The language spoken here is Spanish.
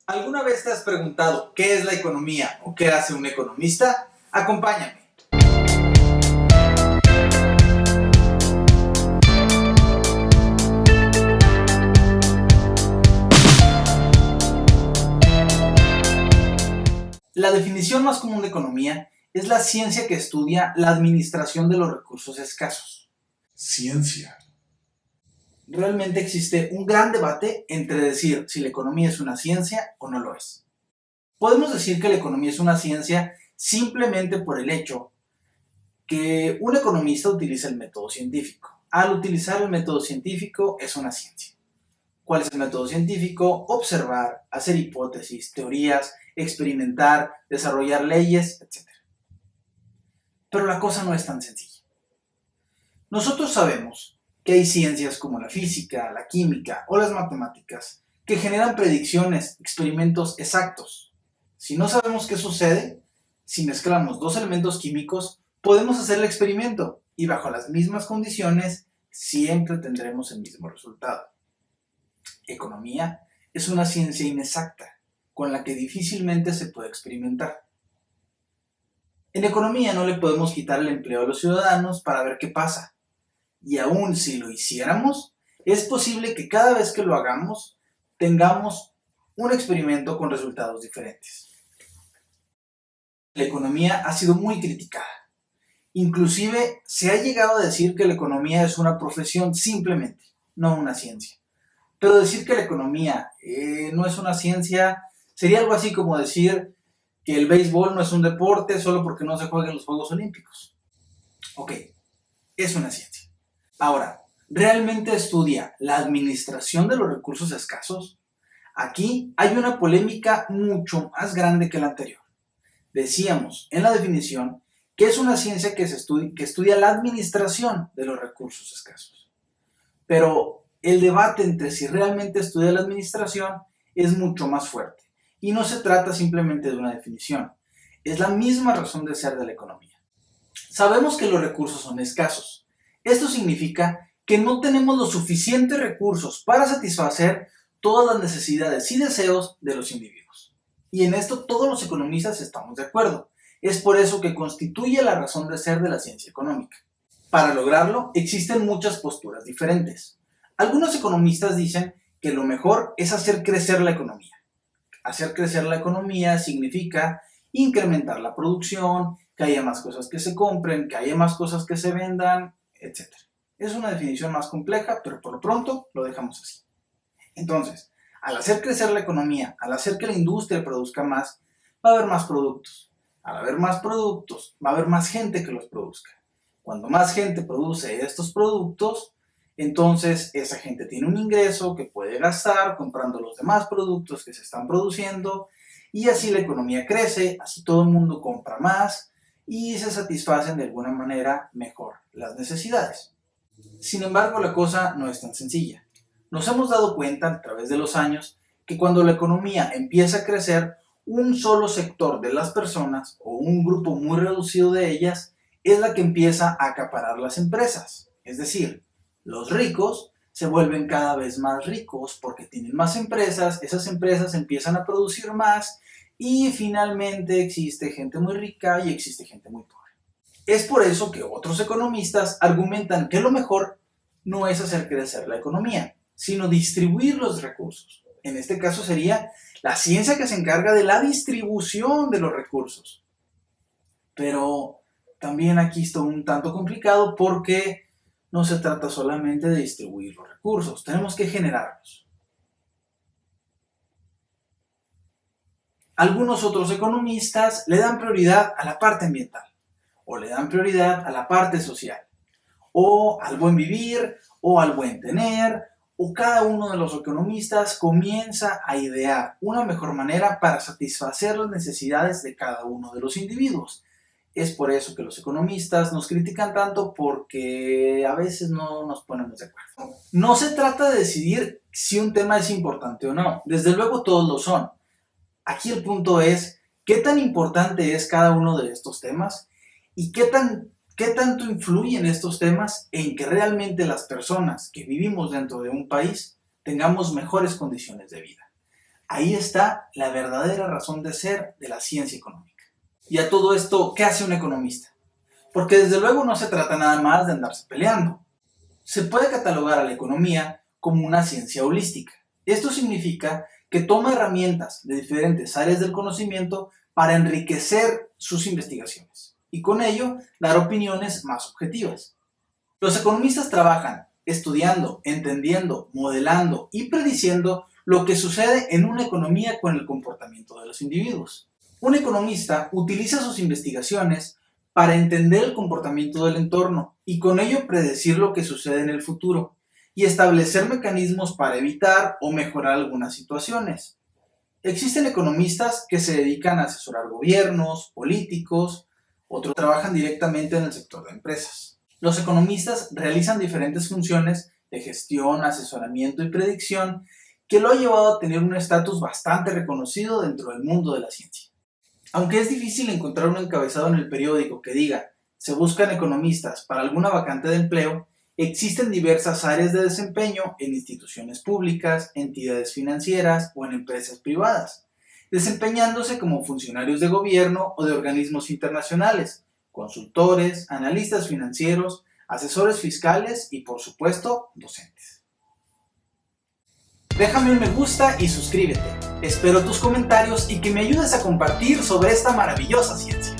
¿Alguna vez te has preguntado qué es la economía o qué hace un economista? Acompáñame. La definición más común de economía es la ciencia que estudia la administración de los recursos escasos. Ciencia. Realmente existe un gran debate entre decir si la economía es una ciencia o no lo es. Podemos decir que la economía es una ciencia simplemente por el hecho que un economista utiliza el método científico. Al utilizar el método científico es una ciencia. ¿Cuál es el método científico? Observar, hacer hipótesis, teorías, experimentar, desarrollar leyes, etc. Pero la cosa no es tan sencilla. Nosotros sabemos que hay ciencias como la física, la química o las matemáticas que generan predicciones, experimentos exactos. Si no sabemos qué sucede, si mezclamos dos elementos químicos, podemos hacer el experimento y bajo las mismas condiciones siempre tendremos el mismo resultado. Economía es una ciencia inexacta, con la que difícilmente se puede experimentar. En economía no le podemos quitar el empleo a los ciudadanos para ver qué pasa. Y aun si lo hiciéramos, es posible que cada vez que lo hagamos, tengamos un experimento con resultados diferentes. La economía ha sido muy criticada. Inclusive se ha llegado a decir que la economía es una profesión simplemente, no una ciencia. Pero decir que la economía no es una ciencia sería algo así como decir que el béisbol no es un deporte solo porque no se juega en los Juegos Olímpicos. Ok, es una ciencia. Ahora, ¿realmente estudia la administración de los recursos escasos? Aquí hay una polémica mucho más grande que la anterior. Decíamos en la definición que es una ciencia que estudia la administración de los recursos escasos. Pero el debate entre si realmente estudia la administración es mucho más fuerte. Y no se trata simplemente de una definición. Es la misma razón de ser de la economía. Sabemos que los recursos son escasos. Esto significa que no tenemos los suficientes recursos para satisfacer todas las necesidades y deseos de los individuos. Y en esto todos los economistas estamos de acuerdo. Es por eso que constituye la razón de ser de la ciencia económica. Para lograrlo, existen muchas posturas diferentes. Algunos economistas dicen que lo mejor es hacer crecer la economía. Hacer crecer la economía significa incrementar la producción, que haya más cosas que se compren, que haya más cosas que se vendan, etc. Es una definición más compleja, pero por lo pronto lo dejamos así. Entonces, al hacer crecer la economía, al hacer que la industria produzca más, va a haber más productos. Al haber más productos, va a haber más gente que los produzca. Cuando más gente produce estos productos, entonces esa gente tiene un ingreso que puede gastar comprando los demás productos que se están produciendo y así la economía crece, así todo el mundo compra más y se satisfacen de alguna manera mejor las necesidades. Sin embargo, la cosa no es tan sencilla. Nos hemos dado cuenta a través de los años que cuando la economía empieza a crecer, un solo sector de las personas o un grupo muy reducido de ellas es la que empieza a acaparar las empresas. Es decir, los ricos se vuelven cada vez más ricos porque tienen más empresas, esas empresas empiezan a producir más y finalmente existe gente muy rica y existe gente muy pobre. Es por eso que otros economistas argumentan que lo mejor no es hacer crecer la economía, sino distribuir los recursos. En este caso sería la ciencia que se encarga de la distribución de los recursos. Pero también aquí está un tanto complicado porque no se trata solamente de distribuir los recursos, tenemos que generarlos. Algunos otros economistas le dan prioridad a la parte ambiental, o le dan prioridad a la parte social, o al buen vivir, o al buen tener, o cada uno de los economistas comienza a idear una mejor manera para satisfacer las necesidades de cada uno de los individuos. Es por eso que los economistas nos critican tanto porque a veces no nos ponemos de acuerdo. No se trata de decidir si un tema es importante o no, desde luego todos lo son. Aquí el punto es qué tan importante es cada uno de estos temas y qué tanto influyen estos temas en que realmente las personas que vivimos dentro de un país tengamos mejores condiciones de vida. Ahí está la verdadera razón de ser de la ciencia económica. Y a todo esto, ¿qué hace un economista? Porque desde luego no se trata nada más de andarse peleando. Se puede catalogar a la economía como una ciencia holística. Esto significa que toma herramientas de diferentes áreas del conocimiento para enriquecer sus investigaciones y con ello dar opiniones más objetivas. Los economistas trabajan estudiando, entendiendo, modelando y prediciendo lo que sucede en una economía con el comportamiento de los individuos. Un economista utiliza sus investigaciones para entender el comportamiento del entorno y con ello predecir lo que sucede en el futuro y establecer mecanismos para evitar o mejorar algunas situaciones. Existen economistas que se dedican a asesorar gobiernos, políticos, otros trabajan directamente en el sector de empresas. Los economistas realizan diferentes funciones de gestión, asesoramiento y predicción que lo ha llevado a tener un estatus bastante reconocido dentro del mundo de la ciencia. Aunque es difícil encontrar un encabezado en el periódico que diga se buscan economistas para alguna vacante de empleo, existen diversas áreas de desempeño en instituciones públicas, entidades financieras o en empresas privadas, desempeñándose como funcionarios de gobierno o de organismos internacionales, consultores, analistas financieros, asesores fiscales y, por supuesto, docentes. Déjame un me gusta y suscríbete. Espero tus comentarios y que me ayudes a compartir sobre esta maravillosa ciencia.